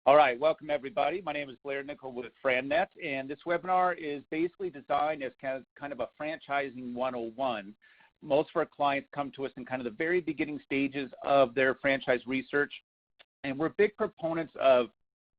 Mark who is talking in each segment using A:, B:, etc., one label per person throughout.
A: All right, welcome everybody. My name is Blair Nicol with FranNet, and this webinar is basically designed as kind of a franchising 101. Most of our clients come to us in kind of the very beginning stages of their franchise research, and we're big proponents of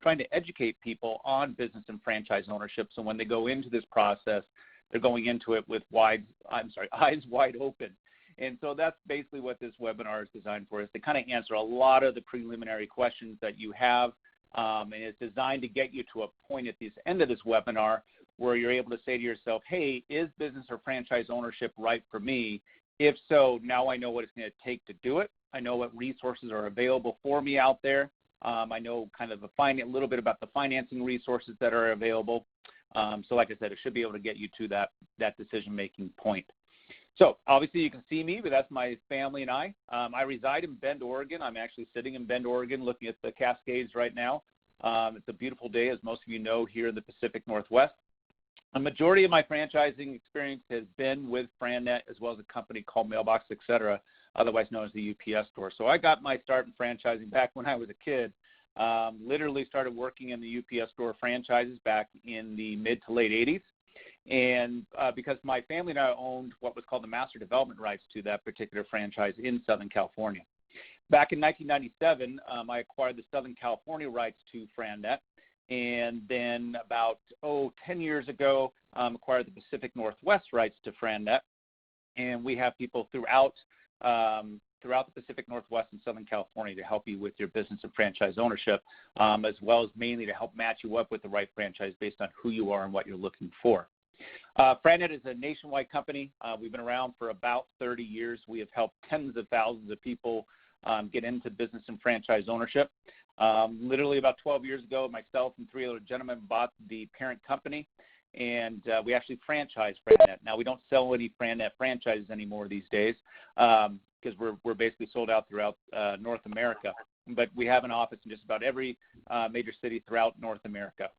A: trying to educate people on business and franchise ownership. So when they go into this process, they're going into it with eyes wide open. And so that's basically what this webinar is designed for, is to kind of answer a lot of the preliminary questions that you have. And it's designed to get you to a point at the end of this webinar where you're able to say to yourself, hey, is business or franchise ownership right for me? If so, now I know what it's going to take to do it. I know what resources are available for me out there. I know kind of a little bit about the financing resources that are available. So like I said, it should be able to get you to that decision-making point. So obviously you can see me, but that's my family and I. I reside in Bend, Oregon. I'm actually sitting in Bend, Oregon, looking at the Cascades right now. It's a beautiful day, as most of you know, here in the Pacific Northwest. A majority of my franchising experience has been with FranNet, as well as a company called Mailbox, etc., otherwise known as the UPS store. So I got my start in franchising back when I was a kid. Literally started working in the UPS store franchises back in the mid to late 80s. And because my family and I owned what was called the master development rights to that particular franchise in Southern California. Back in 1997, I acquired the Southern California rights to FranNet, and then about 10 years ago, acquired the Pacific Northwest rights to FranNet. And we have people throughout the Pacific Northwest and Southern California to help you with your business and franchise ownership, as well as mainly to help match you up with the right franchise based on who you are and what you're looking for. FranNet is a nationwide company. We've been around for about 30 years. We have helped tens of thousands of people get into business and franchise ownership. Literally about 12 years ago, myself and 3 other gentlemen bought the parent company, and we actually franchised FranNet. Now, we don't sell any FranNet franchises anymore these days because we're basically sold out throughout North America. But we have an office in just about every major city throughout North America.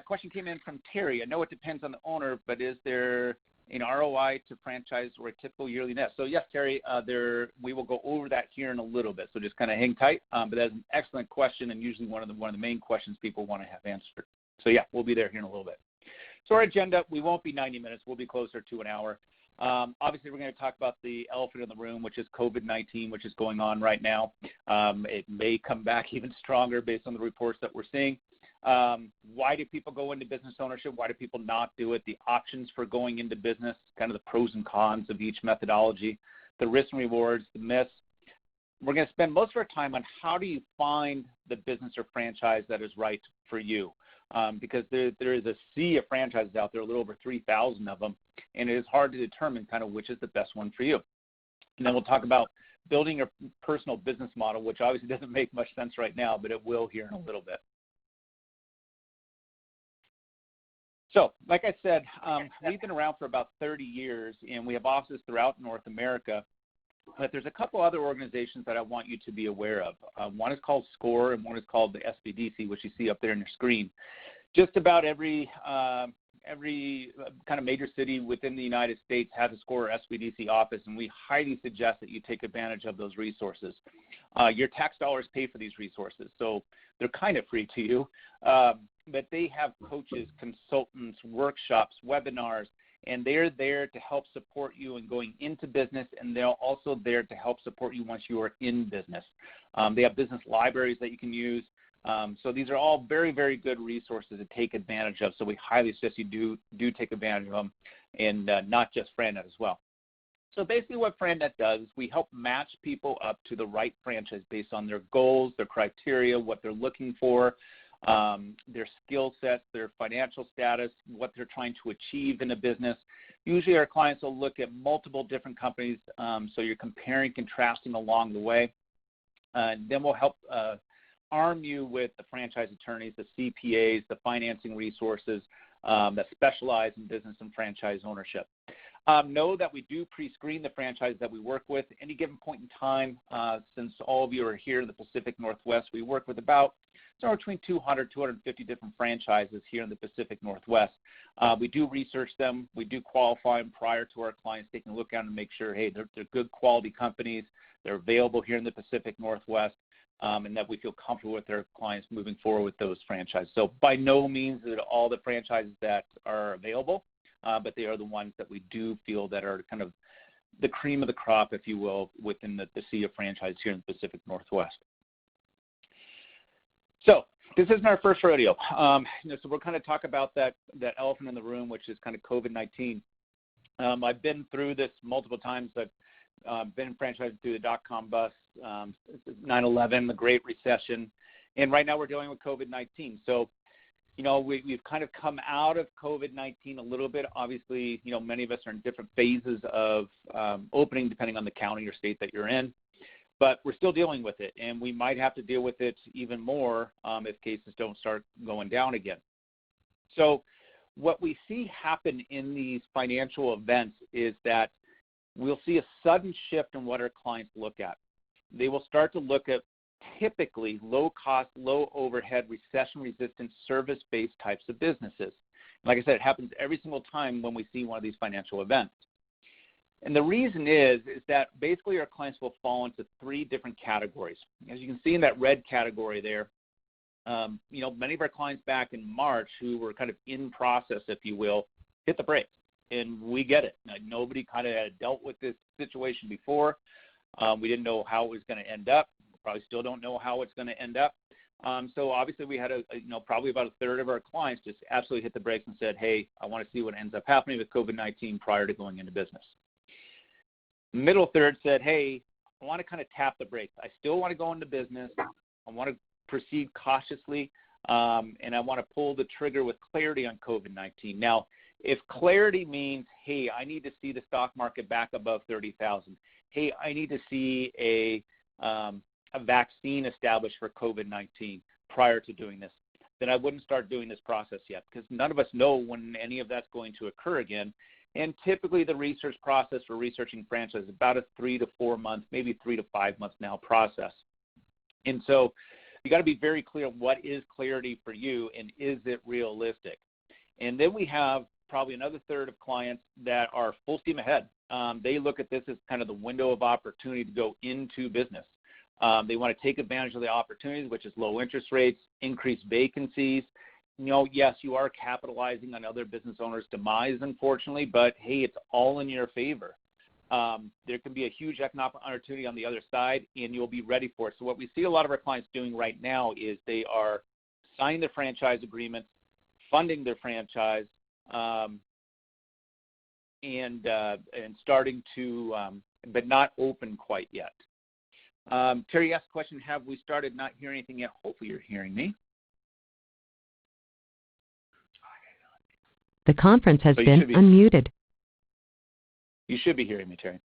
A: Question came in from Terry. I know it depends on the owner, but is there an ROI to franchise or a typical yearly net? So yes, Terry, we will go over that here in a little bit. So just kind of hang tight. But that's an excellent question, and usually one of the main questions people want to have answered. So yeah, we'll be there here in a little bit. So our agenda, we won't be 90 minutes. We'll be closer to an hour. Obviously, we're going to talk about the elephant in the room, which is COVID-19, which is going on right now. It may come back even stronger based on the reports that we're seeing. Why do people go into business ownership? Why do people not do it? The options for going into business, kind of the pros and cons of each methodology, the risks and rewards, the myths. We're going to spend most of our time on how do you find the business or franchise that is right for you, because there is a sea of franchises out there, a little over 3,000 of them, and it is hard to determine kind of which is the best one for you. And then we'll talk about building a personal business model, which obviously doesn't make much sense right now, but it will here in a little bit. So, like I said, we've been around for about 30 years, and we have offices throughout North America. But there's a couple other organizations that I want you to be aware of. One is called SCORE, and one is called the SBDC, which you see up there on your screen. Just about every kind of major city within the United States has a SCORE or SBDC office, and we highly suggest that you take advantage of those resources. Your tax dollars pay for these resources, so they're kind of free to you. But they have coaches, consultants, workshops, webinars, and they're there to help support you in going into business, and they're also there to help support you once you are in business. They have business libraries that you can use. So these are all very, very good resources to take advantage of. So we highly suggest you do take advantage of them, and not just FranNet as well. So basically what FranNet does is we help match people up to the right franchise based on their goals, their criteria, what they're looking for, their skill sets, their financial status, what they're trying to achieve in a business. Usually our clients will look at multiple different companies, so you're comparing, contrasting along the way. Then we'll help arm you with the franchise attorneys, the CPAs, the financing resources that specialize in business and franchise ownership. Know that we do pre-screen the franchises that we work with. Any given point in time, since all of you are here in the Pacific Northwest, we work with about somewhere between 200, 250 different franchises here in the Pacific Northwest. We do research them. We do qualify them prior to our clients taking a look at them and make sure, hey, they're good quality companies. They're available here in the Pacific Northwest, and that we feel comfortable with their clients moving forward with those franchises. So by no means are all the franchises that are available, but they are the ones that we do feel that are kind of the cream of the crop, if you will, within the sea of franchise here in the Pacific Northwest. So this isn't our first rodeo. So we'll kind of talk about that elephant in the room, which is kind of COVID-19. I've been through this multiple times. I've been franchised through the dot-com bust, 9/11, the Great Recession, and right now we're dealing with COVID-19. So, we've kind of come out of COVID-19 a little bit. Obviously, many of us are in different phases of opening depending on the county or state that you're in. But we're still dealing with it, and we might have to deal with it even more if cases don't start going down again. So what we see happen in these financial events is that we'll see a sudden shift in what our clients look at. They will start to look at typically low-cost, low-overhead, recession-resistant, service-based types of businesses. Like I said, it happens every single time when we see one of these financial events. And the reason is that basically our clients will fall into three different categories. As you can see in that red category there, many of our clients back in March who were kind of in process, if you will, hit the brakes. And we get it. Nobody kind of had dealt with this situation before. We didn't know how it was going to end up. Probably still don't know how it's going to end up. So obviously we had probably about a third of our clients just absolutely hit the brakes and said, hey, I want to see what ends up happening with COVID-19 prior to going into business. Middle third said, hey, I want to kind of tap the brakes. I still want to go into business. I want to proceed cautiously, and I want to pull the trigger with clarity on COVID-19. Now, if clarity means, hey, I need to see the stock market back above 30,000. Hey, I need to see a vaccine established for COVID-19 prior to doing this, then I wouldn't start doing this process yet, because none of us know when any of that's going to occur again. And typically the research process for researching franchise is about a 3 to 4 months, maybe 3 to 5 months now process. And so you got to be very clear on what is clarity for you and is it realistic. And then we have probably another third of clients that are full steam ahead. They look at this as kind of the window of opportunity to go into business. They want to take advantage of the opportunities, which is low interest rates, increased vacancies. Yes, you are capitalizing on other business owners' demise, unfortunately, but hey, it's all in your favor. There can be a huge economic opportunity on the other side, and you'll be ready for it. So what we see a lot of our clients doing right now is they are signing their franchise agreements, funding their franchise, and starting to, but not open quite yet. Terry asked the question, have we started not hearing anything yet? Hopefully you're hearing me.
B: The conference has been unmuted.
A: You should be hearing me, Terry.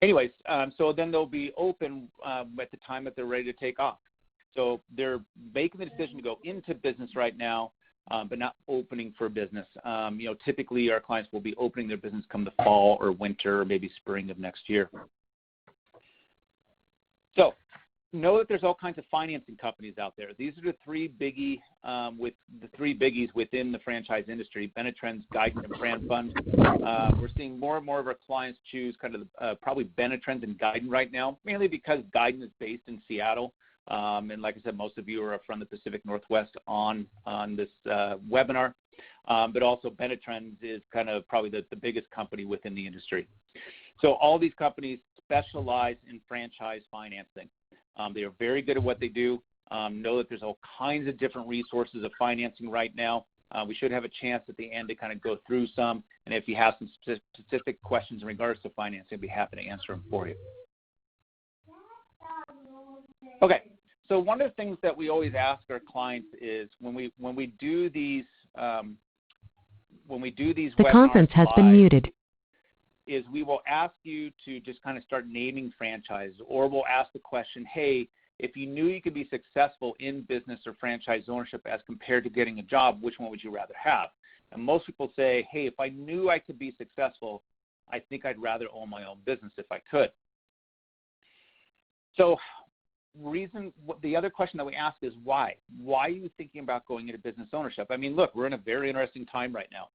A: Anyways, so then they'll be open at the time that they're ready to take off. So they're making the decision to go into business right now, but not opening for business. Typically our clients will be opening their business come the fall or winter or maybe spring of next year. So know that there's all kinds of financing companies out there. These are the three biggies within the franchise industry: Benetrends, Guidant, and FranFund. We're seeing more and more of our clients choose kind of probably Benetrends and Guidant right now, mainly because Guidant is based in Seattle. And like I said, most of you are from the Pacific Northwest on this webinar. But also Benetrends is kind of probably the biggest company within the industry. So all these companies specialize in franchise financing. They are very good at what they do. Know that there's all kinds of different resources of financing right now. We should have a chance at the end to kind of go through some. And if you have some specific questions in regards to financing, I'd be happy to answer them for you. Okay, so one of the things that we always ask our clients is when we do these
B: the conference has been muted.
A: Is we will ask you to just kind of start naming franchises, or we'll ask the question, hey, if you knew you could be successful in business or franchise ownership as compared to getting a job, which one would you rather have? And most people say, hey, if I knew I could be successful, I think I'd rather own my own business if I could. So the other question that we ask is why? Why are you thinking about going into business ownership? I mean, look, we're in a very interesting time right now.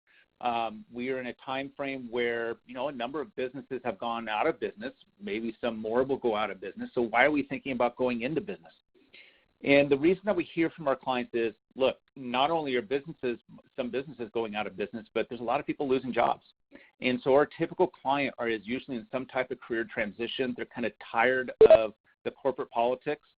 A: We are in a time frame where, a number of businesses have gone out of business. Maybe some more will go out of business. So why are we thinking about going into business? And the reason that we hear from our clients is, look, not only are some businesses going out of business, but there's a lot of people losing jobs. And so our typical client is usually in some type of career transition. They're kind of tired of the corporate politics.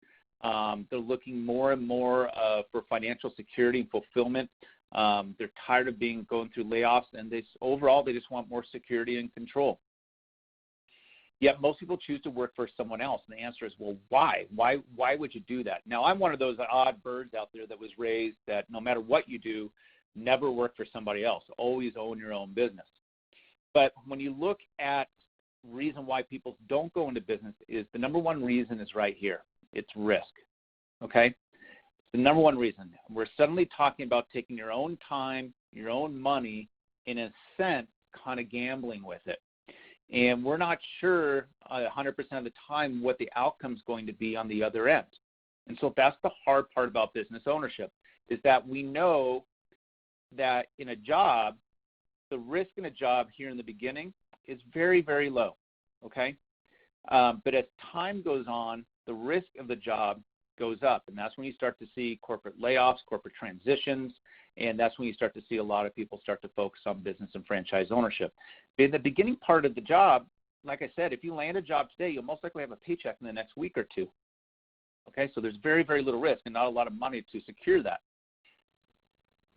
A: They're looking more and more for financial security and fulfillment. They're tired of going through layoffs, and overall they just want more security and control. Yet most people choose to work for someone else, and the answer is, well, why? Why would you do that? Now, I'm one of those odd birds out there that was raised that no matter what you do, never work for somebody else. Always own your own business. But when you look at reason why people don't go into business, is the number one reason is right here. It's risk, okay? The number one reason. We're suddenly talking about taking your own time, your own money, in a sense, kind of gambling with it. And we're not sure 100% of the time what the outcome is going to be on the other end. And so that's the hard part about business ownership, is that we know that in a job, the risk in a job here in the beginning is very, very low, okay? But as time goes on, the risk of the job goes up, and that's when you start to see corporate layoffs, corporate transitions, and that's when you start to see a lot of people start to focus on business and franchise ownership. But in the beginning part of the job, like I said, if you land a job today, you'll most likely have a paycheck in the next week or two. Okay, so there's very, very little risk and not a lot of money to secure that.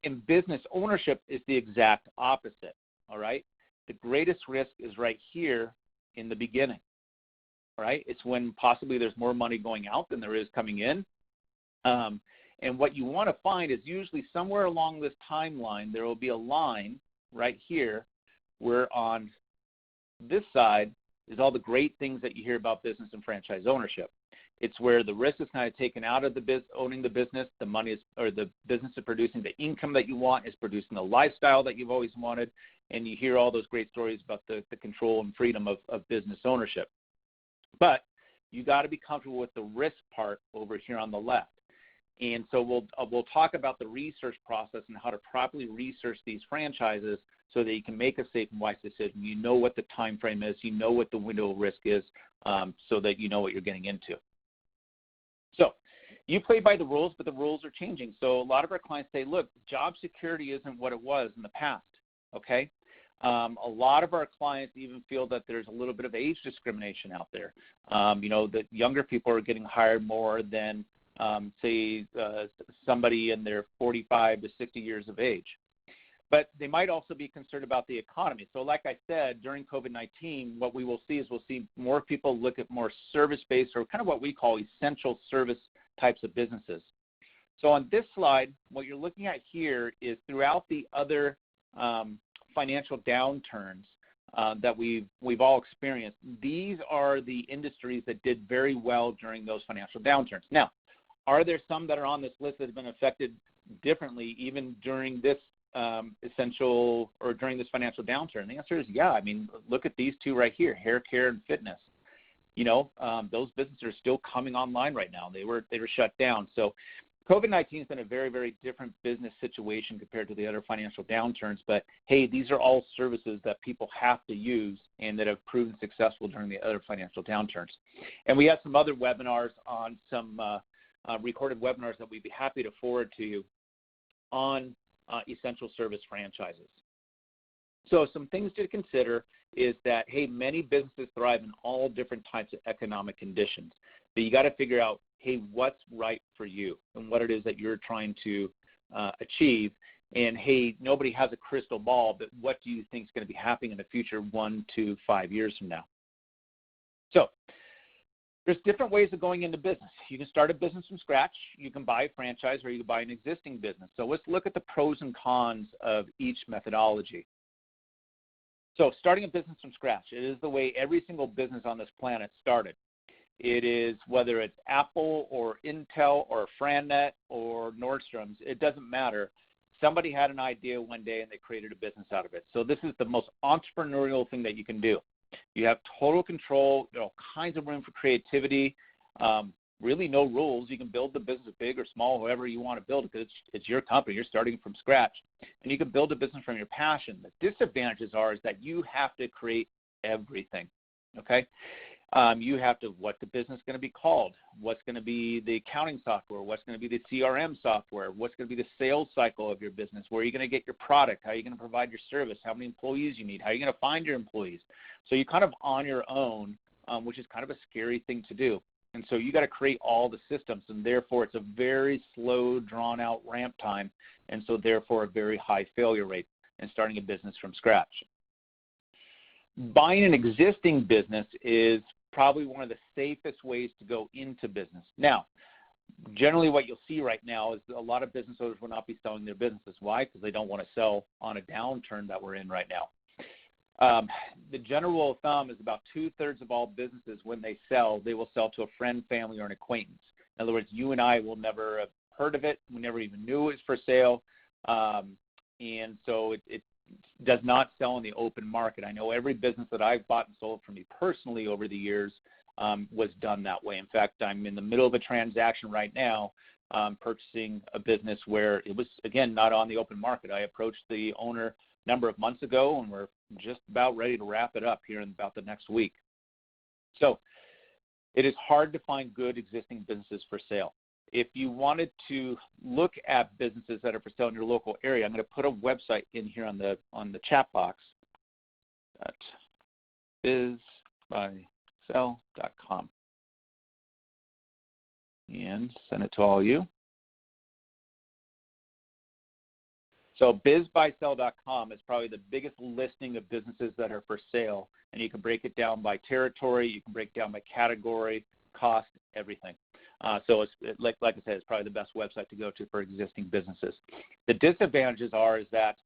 A: In business ownership is the exact opposite, all right? The greatest risk is right here in the beginning, all right? It's when possibly there's more money going out than there is coming in. And what you want to find is usually somewhere along this timeline, there will be a line right here where on this side is all the great things that you hear about business and franchise ownership. It's where the risk is kind of taken out of owning the business. The money is, or the business is producing the income that you want, is producing the lifestyle that you've always wanted, and you hear all those great stories about the control and freedom of business ownership. But you got to be comfortable with the risk part over here on the left. And so we'll talk about the research process and how to properly research these franchises so that you can make a safe and wise decision. You know what the time frame is, you know what the window of risk is, so that you know what you're getting into. So you play by the rules, but the rules are changing. So a lot of our clients say, look, job security isn't what it was in the past, okay? A lot of our clients even feel that there's a little bit of age discrimination out there. That younger people are getting hired more than, say, somebody in their 45 to 60 years of age. But they might also be concerned about the economy. So like I said, during COVID-19, what we will see is we'll see more people look at more service-based, or kind of what we call essential service types of businesses. So on this slide, what you're looking at here is throughout the other financial downturns that we've all experienced, these are the industries that did very well during those financial downturns. Now, are there some that are on this list that have been affected differently even during this during this financial downturn? The answer is yeah. I mean, look at these two right here, hair care and fitness. Those businesses are still coming online right now. They were shut down. So COVID-19 has been a very, very different business situation compared to the other financial downturns. But, hey, these are all services that people have to use and that have proven successful during the other financial downturns. And we have some other webinars on some recorded webinars that we'd be happy to forward to you on essential service franchises. So some things to consider is that, hey, many businesses thrive in all different types of economic conditions. But you got to figure out, hey, what's right for you and what it is that you're trying to achieve. And, hey, nobody has a crystal ball, but what do you think is going to be happening in the future 1 to 5 years from now? So there's different ways of going into business. You can start a business from scratch, you can buy a franchise, or you can buy an existing business. So let's look at the pros and cons of each methodology. So starting a business from scratch, it is the way every single business on this planet started. It is, whether it's Apple or Intel or FranNet or Nordstrom's, it doesn't matter. somebody had an idea one day and they created a business out of it. So this is the most entrepreneurial thing that you can do. You have total control, all kinds of room for creativity, really no rules. You can build the business big or small, however you want to build it, because it's your company. You're starting from scratch. And you can build a business from your passion. The disadvantages is that you have to create everything, okay? You have to, what's the business going to be called? What's going to be the accounting software? What's going to be the CRM software? What's going to be the sales cycle of your business? Where are you going to get your product? How are you going to provide your service? How many employees you need? How are you going to find your employees? So you're kind of on your own, which is kind of a scary thing to do. And so you got to create all the systems, and therefore it's a very slow, drawn-out ramp time, and so therefore a very high failure rate in starting a business from scratch. Buying an existing business is probably one of the safest ways to go into business. Now, generally what you'll see right now is a lot of business owners will not be selling their businesses. Why? Because they don't want to sell on a downturn that we're in right now. The general rule of thumb is about 2/3 of all businesses, when they sell, they will sell to a friend, family, or an acquaintance. In other words, you and I will never have heard of it. We never even knew it was for sale. And so it does not sell in the open market. I know every business that I've bought and sold for me personally over the years was done that way. In fact, I'm in the middle of a transaction right now purchasing a business where it was, again, not on the open market. I approached the owner a number of months ago, and we're just about ready to wrap it up here in about the next week. So it is hard to find good existing businesses for sale. If you wanted to look at businesses that are for sale in your local area, I'm going to put a website in here on the chat box at bizbuysell.com and send it to all of you. So bizbuysell.com is probably the biggest listing of businesses that are for sale, and you can break it down by territory, you can break it down by category, cost, everything. So it's, like I said, it's probably the best website to go to for existing businesses. The disadvantages is that,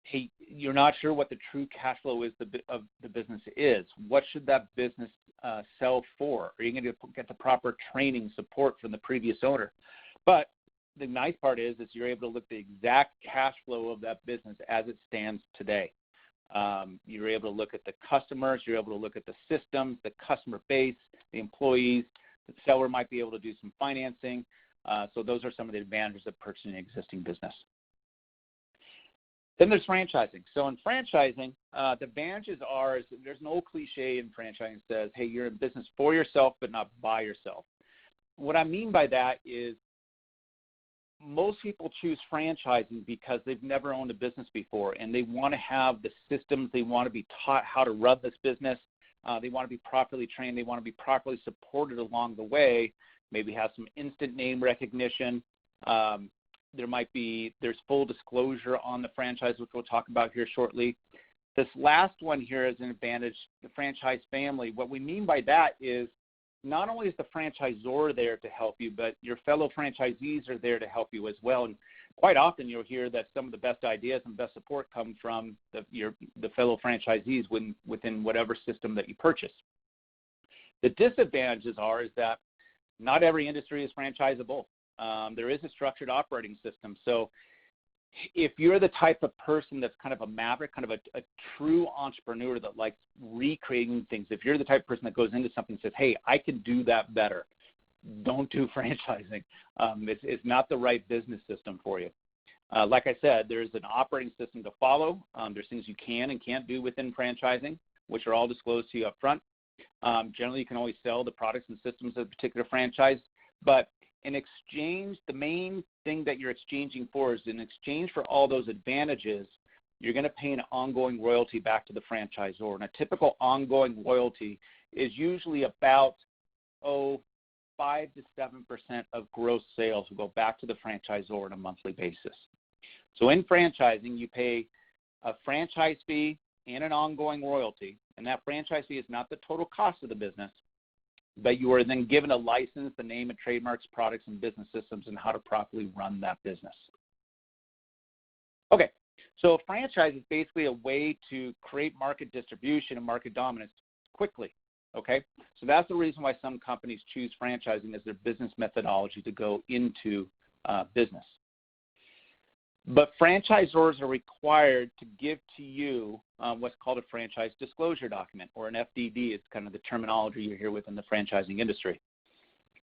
A: hey, you're not sure what the true cash flow is of the business is. What should that business sell for? Are you going to get the proper training, support from the previous owner? But the nice part is you're able to look at the exact cash flow of that business as it stands today. You're able to look at the customers, you're able to look at the systems, the customer base, the employees. The seller might be able to do some financing. So those are some of the advantages of purchasing an existing business. Then there's franchising. So in franchising, the advantages is there's an old cliche in franchising that says, hey, you're in business for yourself but not by yourself. What I mean by that is most people choose franchising because they've never owned a business before, and they want to have the systems, they want to be taught how to run this business, they want to be properly trained, they want to be properly supported along the way, maybe have some instant name recognition. There's full disclosure on the franchise, which we'll talk about here shortly. This last one here is an advantage, the franchise family. What we mean by that is not only is the franchisor there to help you, but your fellow franchisees are there to help you as well. And quite often you'll hear that some of the best ideas and best support come from the fellow franchisees within whatever system that you purchase. The disadvantages is that not every industry is franchisable. There is a structured operating system. So if you're the type of person that's kind of a maverick, kind of a true entrepreneur that likes recreating things, if you're the type of person that goes into something and says, hey, I can do that better, don't do franchising. It's not the right business system for you. Like I said, there's an operating system to follow. There's things you can and can't do within franchising, which are all disclosed to you up front. Generally, you can always sell the products and systems of a particular franchise, but in exchange, the main thing that you're exchanging for is in exchange for all those advantages, you're going to pay an ongoing royalty back to the franchisor. And a typical ongoing royalty is usually about 5 to 7% of gross sales will go back to the franchisor on a monthly basis. So in franchising, you pay a franchise fee and an ongoing royalty, and that franchise fee is not the total cost of the business, but you are then given a license, the name and trademarks, products, and business systems, and how to properly run that business. Okay, so a franchise is basically a way to create market distribution and market dominance quickly, okay? So that's the reason why some companies choose franchising as their business methodology to go into business. But franchisors are required to give to you what's called a franchise disclosure document, or an FDD. It's kind of the terminology you hear within the franchising industry.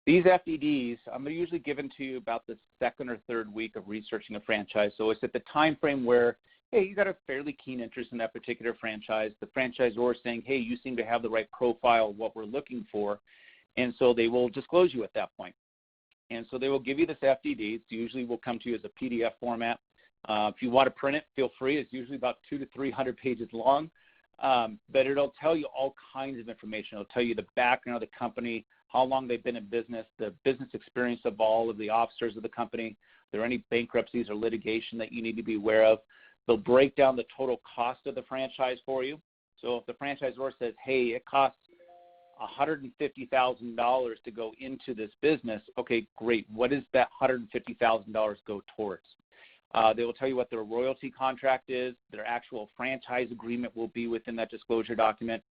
A: These FDDs, they're usually given to you about the second or third week of researching a franchise. So it's at the time frame where, hey, you got a fairly keen interest in that particular franchise. The franchisor is saying, hey, you seem to have the right profile of what we're looking for. And so they will disclose you at that point. And so they will give you this FDD. It usually will come to you as a PDF format. If you want to print it, feel free. It's usually about 200 to 300 pages long. But it'll tell you all kinds of information. It'll tell you the background of the company, how long they've been in business, the business experience of all of the officers of the company. If there are any bankruptcies or litigation that you need to be aware of. They'll break down the total cost of the franchise for you. So if the franchisor says, hey, it costs $150,000 to go into this business, okay, great. What does that $150,000 go towards? They will tell you what their royalty contract is. Their actual franchise agreement will be within that disclosure document.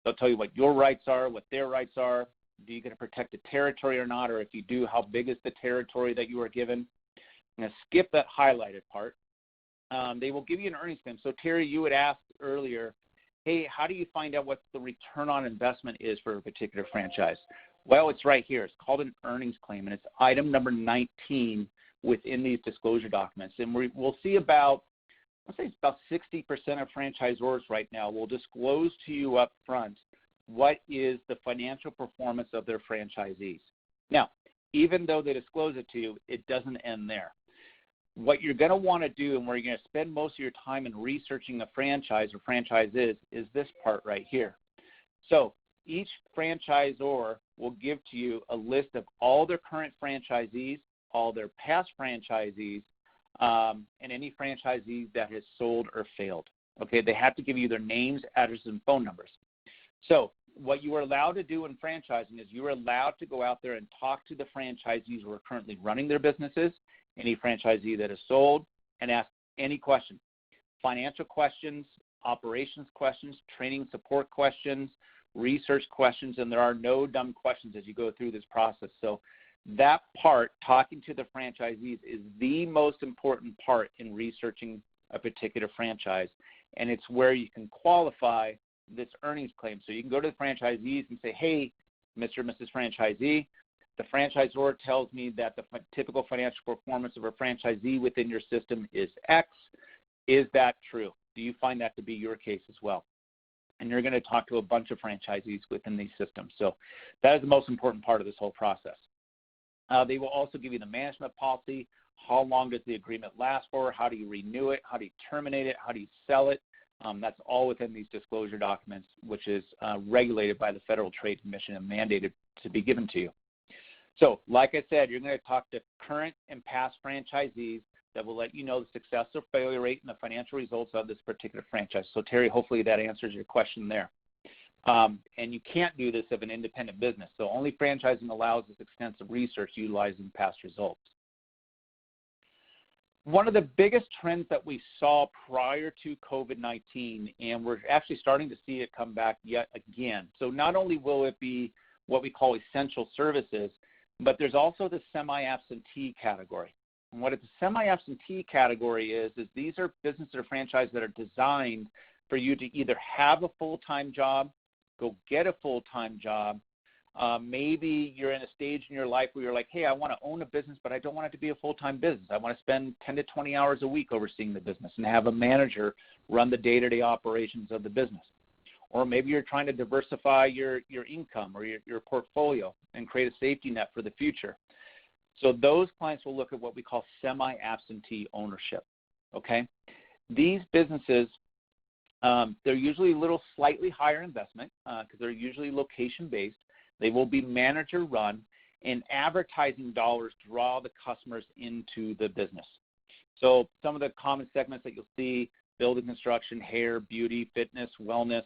A: They'll tell you what your rights are, what their rights are. Do you get to protect the territory or not? Or if you do, how big is the territory that you are given? I'm going to skip that highlighted part. They will give you an earnings claim. So, Terry, you had asked earlier, hey, how do you find out what the return on investment is for a particular franchise? Well, it's right here. It's called an earnings claim, and it's item number 19 within these disclosure documents. And we'll see about, let's say it's about 60% of franchisors right now will disclose to you up front what is the financial performance of their franchisees. Now, even though they disclose it to you, it doesn't end there. What you're going to want to do, and where you're going to spend most of your time in researching a franchise or franchises, is this part right here. So each franchisor will give to you a list of all their current franchisees, all their past franchisees, and any franchisee that has sold or failed. Okay, they have to give you their names, addresses, and phone numbers. So what you are allowed to do in franchising is you are allowed to go out there and talk to the franchisees who are currently running their businesses, any franchisee that has sold, and ask any question. Financial questions, operations questions, training support questions, research questions, and there are no dumb questions as you go through this process. So that part, talking to the franchisees, is the most important part in researching a particular franchise, and it's where you can qualify this earnings claim. So you can go to the franchisees and say, hey, Mr. and Mrs. Franchisee, the franchisor tells me that the typical financial performance of a franchisee within your system is X. Is that true? Do you find that to be your case as well? And you're going to talk to a bunch of franchisees within these systems. So that is the most important part of this whole process. They will also give you the management policy. How long does the agreement last for? How do you renew it? How do you terminate it? How do you sell it? That's all within these disclosure documents, which is regulated by the Federal Trade Commission and mandated to be given to you. So, like I said, you're going to talk to current and past franchisees that will let you know the success or failure rate and the financial results of this particular franchise. So, Terry, hopefully that answers your question there. And you can't do this of an independent business. So only franchising allows this extensive research utilizing past results. One of the biggest trends that we saw prior to COVID-19, and we're actually starting to see it come back yet again. So not only will it be what we call essential services, but there's also the semi-absentee category. And what a semi-absentee category is these are businesses or franchises that are designed for you to either have a full-time job, go get a full-time job. Maybe you're in a stage in your life where you're like, hey, I want to own a business, but I don't want it to be a full-time business. I want to spend 10 to 20 hours a week overseeing the business and have a manager run the day-to-day operations of the business. Or maybe you're trying to diversify your income or your portfolio and create a safety net for the future. So those clients will look at what we call semi-absentee ownership, okay? These businesses, they're usually a little slightly higher investment because they're usually location-based. They will be manager-run, and advertising dollars draw the customers into the business. So some of the common segments that you'll see, building construction, hair, beauty, fitness, wellness.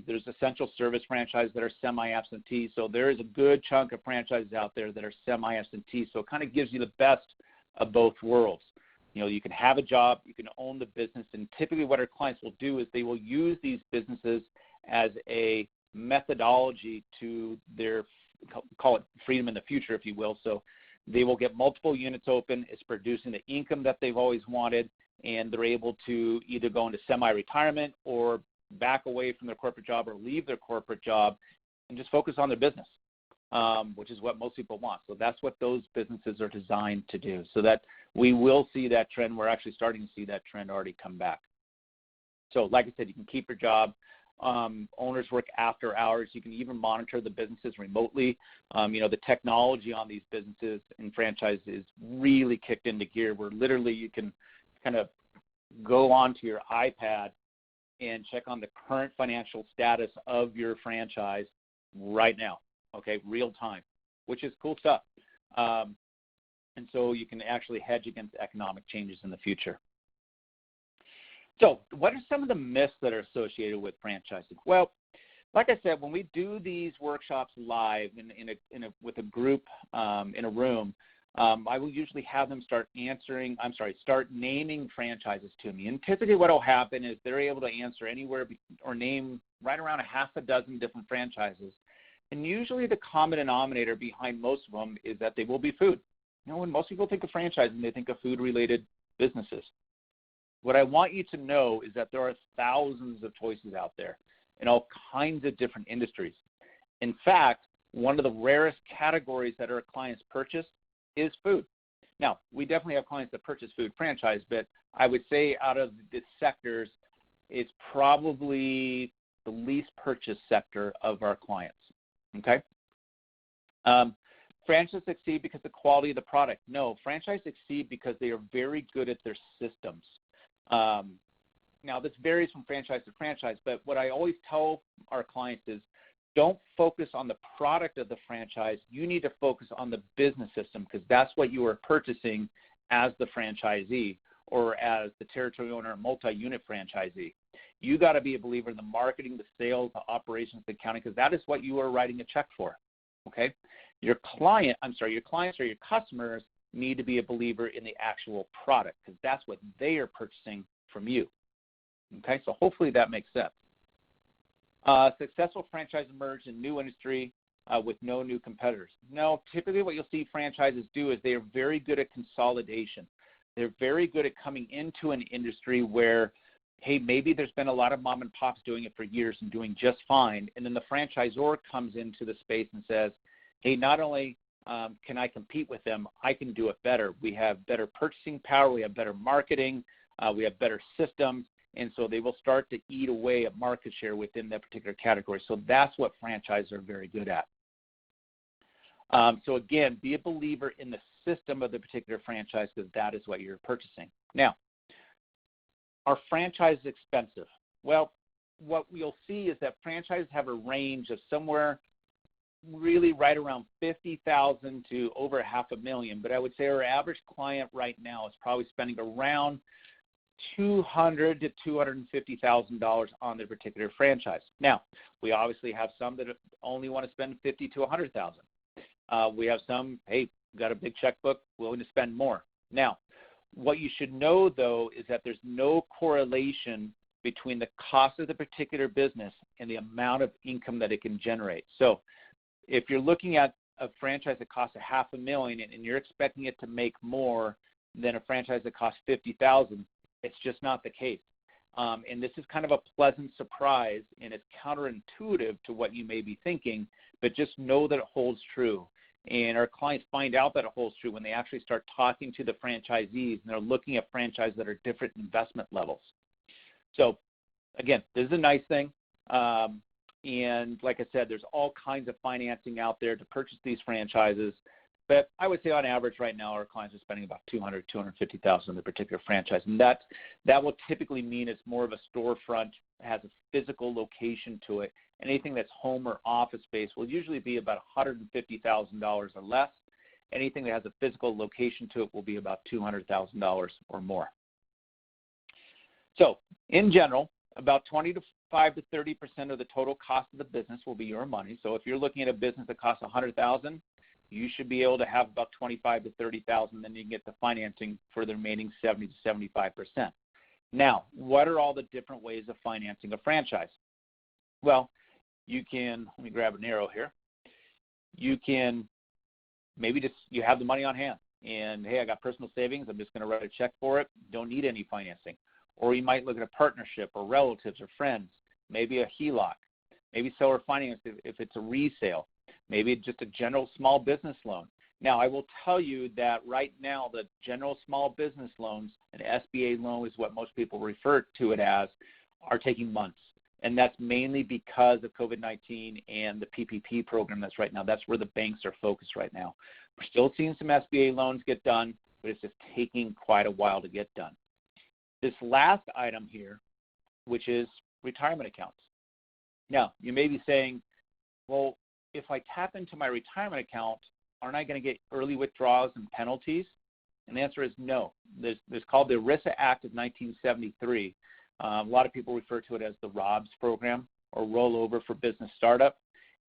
A: There's essential service franchises that are semi-absentee. So there is a good chunk of franchises out there that are semi-absentee. So it kind of gives you the best of both worlds. You know, you can have a job, you can own the business, and typically what our clients will do is they will use these businesses as a methodology to their, call it freedom in the future, if you will. So they will get multiple units open. It's producing the income that they've always wanted, and they're able to either go into semi-retirement or back away from their corporate job or leave their corporate job and just focus on their business, which is what most people want. So that's what those businesses are designed to do, so that we will see that trend. We're actually starting to see that trend already come back. So like I said, you can keep your job. Owners work after hours. You can even monitor the businesses remotely. The technology on these businesses and franchises is really kicked into gear, where literally you can kind of go onto your iPad and check on the current financial status of your franchise right now, okay, real time, which is cool stuff. And so you can actually hedge against economic changes in the future. So what are some of the myths that are associated with franchising? Well, like I said, when we do these workshops live with a group in a room, I will usually have them start naming franchises to me. And typically what will happen is they're able to answer anywhere or name right around a half a dozen different franchises. And usually the common denominator behind most of them is that they will be food. When most people think of franchising, they think of food-related businesses. What I want you to know is that there are thousands of choices out there in all kinds of different industries. In fact, one of the rarest categories that our clients purchase is food. Now, we definitely have clients that purchase food franchise, but I would say out of the sectors, it's probably the least purchased sector of our clients, okay? Franchise succeed because of the quality of the product. No, franchise succeed because they are very good at their systems. Now, this varies from franchise to franchise, but what I always tell our clients is don't focus on the product of the franchise. You need to focus on the business system, because that's what you are purchasing as the franchisee or as the territory owner or multi-unit franchisee. You got to be a believer in the marketing, the sales, the operations, the accounting, because that is what you are writing a check for, okay? Your clients or your customers need to be a believer in the actual product, because that's what they are purchasing from you. Okay, so hopefully that makes sense. Successful franchise emerged in new industry with no new competitors. No, typically what you'll see franchises do is they are very good at consolidation. They're very good at coming into an industry where, hey, maybe there's been a lot of mom and pops doing it for years and doing just fine, and then the franchisor comes into the space and says, hey, not only can I compete with them, I can do it better. We have better purchasing power, we have better marketing, we have better systems, and so they will start to eat away at market share within that particular category. So that's what franchises are very good at. So again, be a believer in the system of the particular franchise, because that is what you're purchasing. Now, are franchises expensive? Well, what you'll see is that franchises have a range of somewhere really right around $50,000 to over $500,000, but I would say our average client right now is probably spending around $200,000 to $250,000 on their particular franchise. Now, we obviously have some that only want to spend $50,000 to $100,000. We have some, hey, got a big checkbook, willing to spend more. Now, what you should know, though, is that there's no correlation between the cost of the particular business and the amount of income that it can generate. So if you're looking at a franchise that costs $500,000 and you're expecting it to make more than a franchise that costs $50,000, it's just not the case. And this is kind of a pleasant surprise, and it's counterintuitive to what you may be thinking, but just know that it holds true. And our clients find out that it holds true when they actually start talking to the franchisees, and they're looking at franchises that are different investment levels. So again, this is a nice thing. And like I said, there's all kinds of financing out there to purchase these franchises. But I would say on average right now, our clients are spending about $200,000 to $250,000 on the particular franchise. And that will typically mean it's more of a storefront, has a physical location to it. Anything that's home or office space will usually be about $150,000 or less. Anything that has a physical location to it will be about $200,000 or more. So in general, about 25 to 30% of the total cost of the business will be your money. So if you're looking at a business that costs $100,000, you should be able to have about 25 to 30,000, then you can get the financing for the remaining 70 to 75%. Now, what are all the different ways of financing a franchise? Well, you can, let me grab an arrow here. You can maybe just you have the money on hand and, hey, I got personal savings. I'm just going to write a check for it. Don't need any financing. Or you might look at a partnership or relatives or friends, maybe a HELOC, maybe seller finance if it's a resale, maybe just a general small business loan. Now, I will tell you that right now the general small business loans, an SBA loan is what most people refer to it as, are taking months. And that's mainly because of COVID-19 and the PPP program that's right now. That's where the banks are focused right now. We're still seeing some SBA loans get done, but it's just taking quite a while to get done. This last item here, which is retirement accounts. Now, you may be saying, well, if I tap into my retirement account, aren't I going to get early withdrawals and penalties? And the answer is no. There's called the ERISA Act of 1973. A lot of people refer to it as the ROBS program, or rollover for business startup.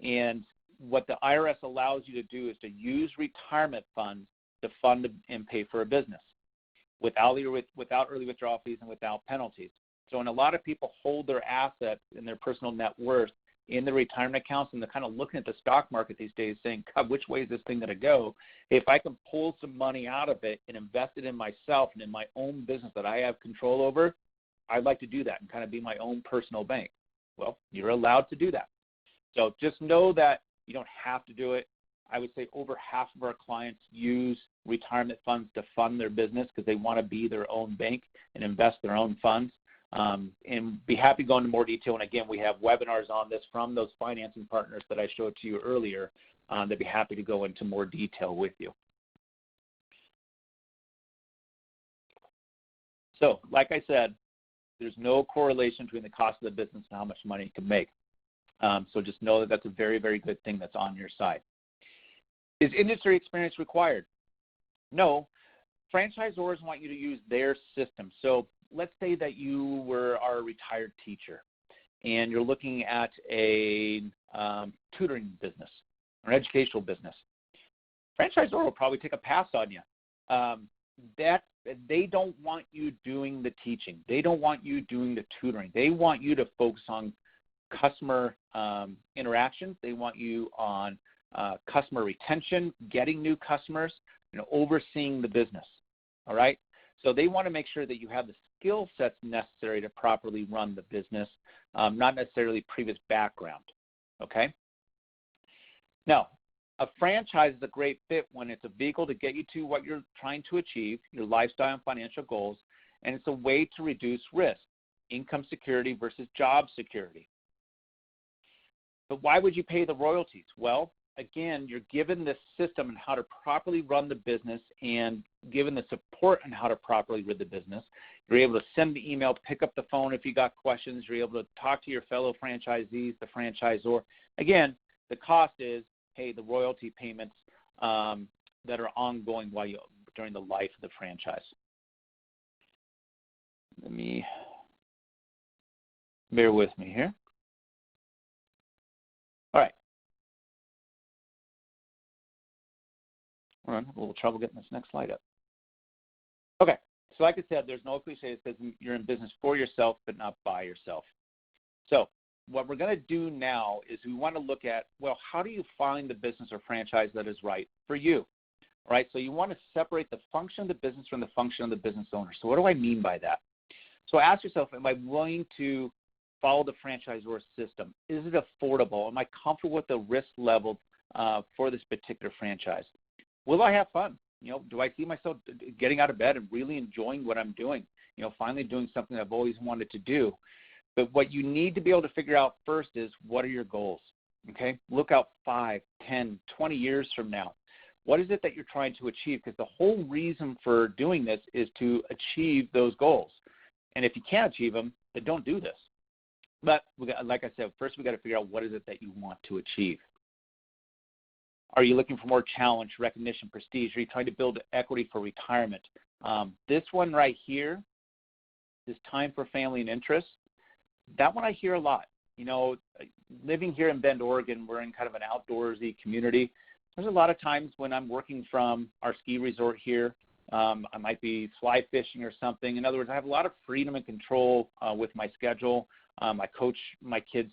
A: And what the IRS allows you to do is to use retirement funds to fund and pay for a business without early withdrawal fees and without penalties. So when a lot of people hold their assets and their personal net worth in the retirement accounts, and they're kind of looking at the stock market these days saying, God, which way is this thing going to go? If I can pull some money out of it and invest it in myself and in my own business that I have control over, I'd like to do that and kind of be my own personal bank. Well, you're allowed to do that. So just know that you don't have to do it. I would say over half of our clients use retirement funds to fund their business because they want to be their own bank and invest their own funds. And be happy to go into more detail. And again, we have webinars on this from those financing partners that I showed to you earlier. They'd be happy to go into more detail with you. So, like I said, there's no correlation between the cost of the business and how much money you can make. So just know that that's a very, very good thing that's on your side. Is industry experience required? No. Franchisors want you to use their system. So let's say that you are a retired teacher and you're looking at a tutoring business or an educational business. Franchisor will probably take a pass on you. They don't want you doing the teaching. They don't want you doing the tutoring. They want you to focus on customer interactions. They want you on customer retention, getting new customers, overseeing the business. All right? So they want to make sure that you have the skill sets necessary to properly run the business, not necessarily previous background. Okay? Now, a franchise is a great fit when it's a vehicle to get you to what you're trying to achieve, your lifestyle and financial goals, and it's a way to reduce risk, income security versus job security. But why would you pay the royalties? Well, again, you're given this system on how to properly run the business and given the support on how to properly run the business. You're able to send the email, pick up the phone if you got questions. You're able to talk to your fellow franchisees, the franchisor. Again, the cost is, hey, the royalty payments that are ongoing during the life of the franchise. Bear with me here. All right. We're having a little trouble getting this next slide up. Okay. So like I said, there's no cliche that says you're in business for yourself but not by yourself. So what we're going to do now is we want to look at, well, how do you find the business or franchise that is right for you? All right, so you want to separate the function of the business from the function of the business owner. So what do I mean by that? So ask yourself, am I willing to follow the franchisor system? Is it affordable? Am I comfortable with the risk level for this particular franchise? Will I have fun? Do I see myself getting out of bed and really enjoying what I'm doing? Finally doing something I've always wanted to do. But what you need to be able to figure out first is, what are your goals? Okay? Look out 5, 10, 20 years from now. What is it that you're trying to achieve? Because the whole reason for doing this is to achieve those goals. And if you can't achieve them, then don't do this. But like I said, first we got to figure out what is it that you want to achieve. Are you looking for more challenge, recognition, prestige? Are you trying to build equity for retirement? This one right here, this time for family and interests, that one I hear a lot. Living here in Bend, Oregon, we're in kind of an outdoorsy community. There's a lot of times when I'm working from our ski resort here, I might be fly fishing or something. In other words, I have a lot of freedom and control with my schedule. I coach my kids'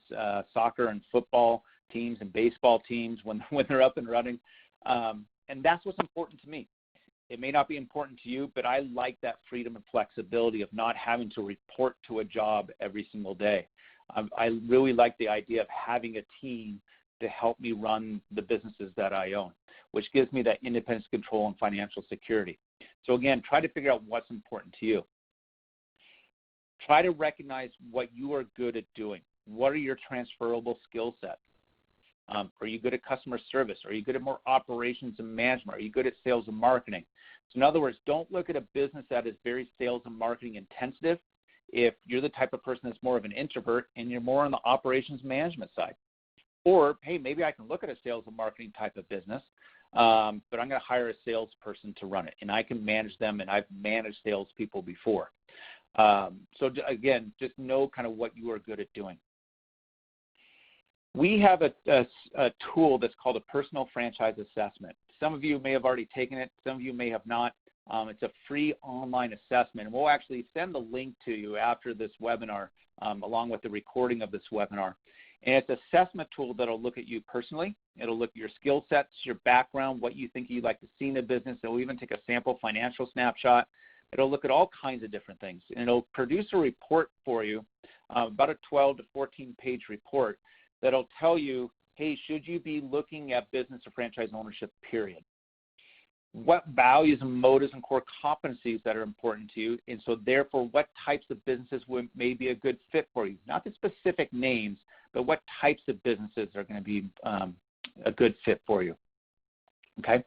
A: soccer and football. teams and baseball teams when they're up and running. And that's what's important to me. It may not be important to you, but I like that freedom and flexibility of not having to report to a job every single day. I really like the idea of having a team to help me run the businesses that I own, which gives me that independence, control, and financial security. So again, try to figure out what's important to you. Try to recognize what you are good at doing. What are your transferable skill sets? Are you good at customer service? Are you good at more operations and management? Are you good at sales and marketing? So in other words, don't look at a business that is very sales and marketing intensive if you're the type of person that's more of an introvert and you're more on the operations management side. Or, hey, maybe I can look at a sales and marketing type of business, but I'm going to hire a salesperson to run it, and I can manage them, and I've managed salespeople before. So again, just know kind of what you are good at doing. We have a tool that's called a personal franchise assessment. Some of you may have already taken it. Some of you may have not. It's a free online assessment, and we'll actually send the link to you after this webinar, along with the recording of this webinar. And it's an assessment tool that will look at you personally. It'll look at your skill sets, your background, what you think you'd like to see in a business. It'll even take a sample financial snapshot. It'll look at all kinds of different things. And it'll produce a report for you, about a 12 to 14-page report, that'll tell you, hey, should you be looking at business or franchise ownership, period? What values and motives and core competencies that are important to you, and so therefore what types of businesses may be a good fit for you. Not the specific names, but what types of businesses are going to be a good fit for you, okay?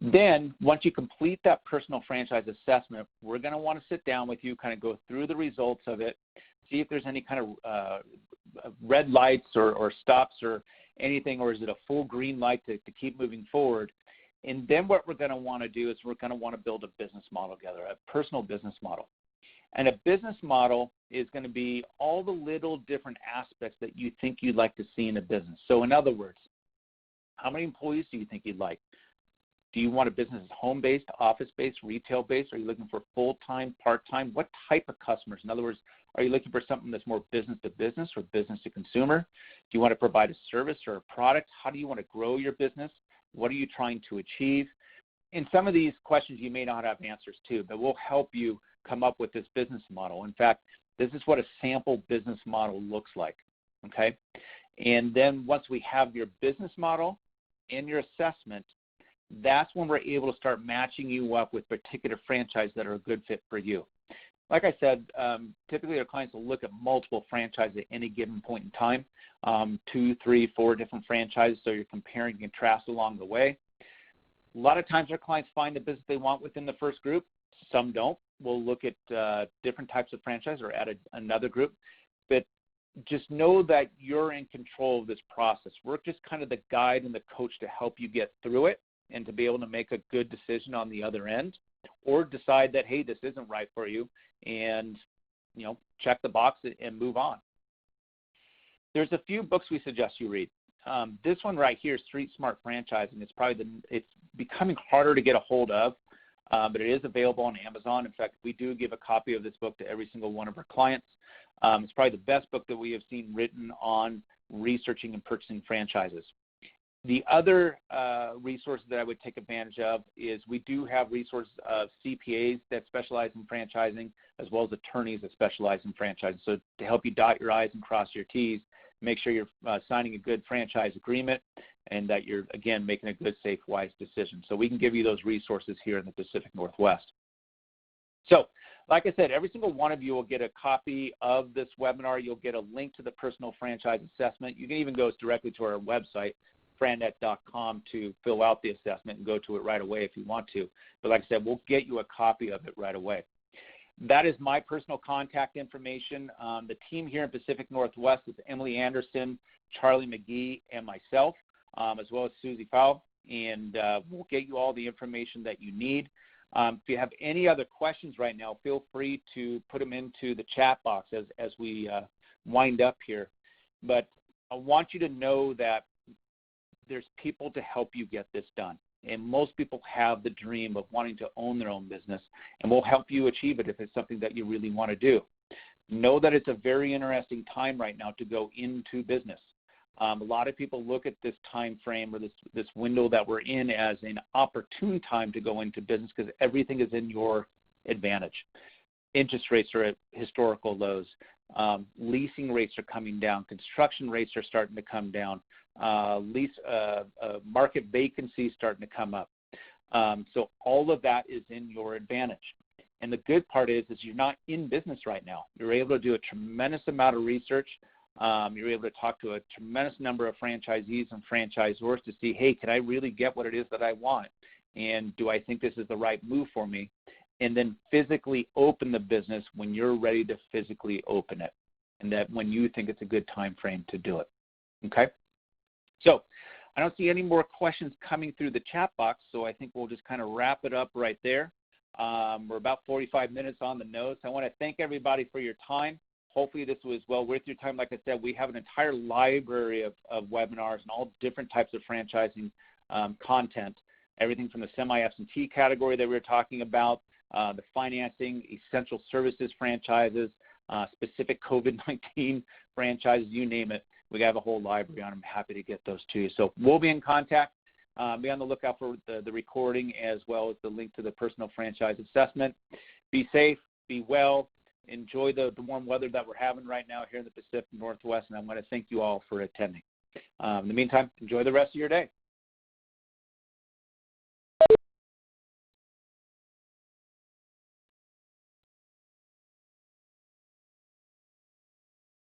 A: Then once you complete that personal franchise assessment, we're going to want to sit down with you, kind of go through the results of it, see if there's any kind of red lights or stops or anything, or is it a full green light to keep moving forward. And then what we're going to want to do is we're going to want to build a business model together, a personal business model. And a business model is going to be all the little different aspects that you think you'd like to see in a business. So in other words, how many employees do you think you'd like? Do you want a business that's home-based, office-based, retail-based? Are you looking for full-time, part-time? What type of customers? In other words, are you looking for something that's more business-to-business or business-to-consumer? Do you want to provide a service or a product? How do you want to grow your business? What are you trying to achieve? In some of these questions you may not have answers to, but we'll help you come up with this business model. In fact, this is what a sample business model looks like, okay? And then once we have your business model and your assessment, that's when we're able to start matching you up with particular franchises that are a good fit for you. Like I said, typically our clients will look at multiple franchises at any given point in time, 2, 3, 4 different franchises, so you're comparing and contrast along the way. A lot of times our clients find the business they want within the first group. Some don't. We'll look at different types of franchise or add another group. But just know that you're in control of this process. We're just kind of the guide and the coach to help you get through it and to be able to make a good decision on the other end, or decide that, hey, this isn't right for you, and, you know, check the box and move on. There's a few books we suggest you read. This one right here, Street Smart Franchising, it's becoming harder to get a hold of, but it is available on Amazon. In fact, we do give a copy of this book to every single one of our clients. It's probably the best book that we have seen written on researching and purchasing franchises. The other resources that I would take advantage of is we do have resources of CPAs that specialize in franchising, as well as attorneys that specialize in franchising. So to help you dot your I's and cross your T's, make sure you're signing a good franchise agreement and that you're, again, making a good, safe, wise decision. So we can give you those resources here in the Pacific Northwest. So like I said, every single one of you will get a copy of this webinar. You'll get a link to the personal franchise assessment. You can even go directly to our website, FranNet.com, to fill out the assessment and go to it right away if you want to. But like I said, we'll get you a copy of it right away. That is my personal contact information. The team here in Pacific Northwest is Emily Anderson, Charlie McGee, and myself, as well as Susie Fowle. And we'll get you all the information that you need. If you have any other questions right now, feel free to put them into the chat box as we wind up here. But I want you to know that there's people to help you get this done. And most people have the dream of wanting to own their own business, and we'll help you achieve it if it's something that you really want to do. Know that it's a very interesting time right now to go into business. A lot of people look at this time frame or this window that we're in as an opportune time to go into business because everything is in your advantage. Interest rates are at historical lows. Leasing rates are coming down. Construction rates are starting to come down. Market vacancies starting to come up. So all of that is in your advantage. And the good part is you're not in business right now. You're able to do a tremendous amount of research. You're able to talk to a tremendous number of franchisees and franchisors to see, hey, can I really get what it is that I want? And do I think this is the right move for me? And then physically open the business when you're ready to physically open it, and that when you think it's a good time frame to do it. Okay? So I don't see any more questions coming through the chat box, so I think we'll just kind of wrap it up right there. We're about 45 minutes on the nose. I want to thank everybody for your time. Hopefully this was well worth your time. Like I said, we have an entire library of webinars and all different types of franchising content, everything from the semi-absentee category that we were talking about, the financing, essential services franchises, specific COVID-19 franchises, you name it. We have a whole library on them. I'm happy to get those to you. So we'll be in contact. Be on the lookout for the recording as well as the link to the personal franchise assessment. Be safe, be well, enjoy the warm weather that we're having right now here in the Pacific Northwest, and I want to thank you all for attending. In the meantime, enjoy the rest of your day.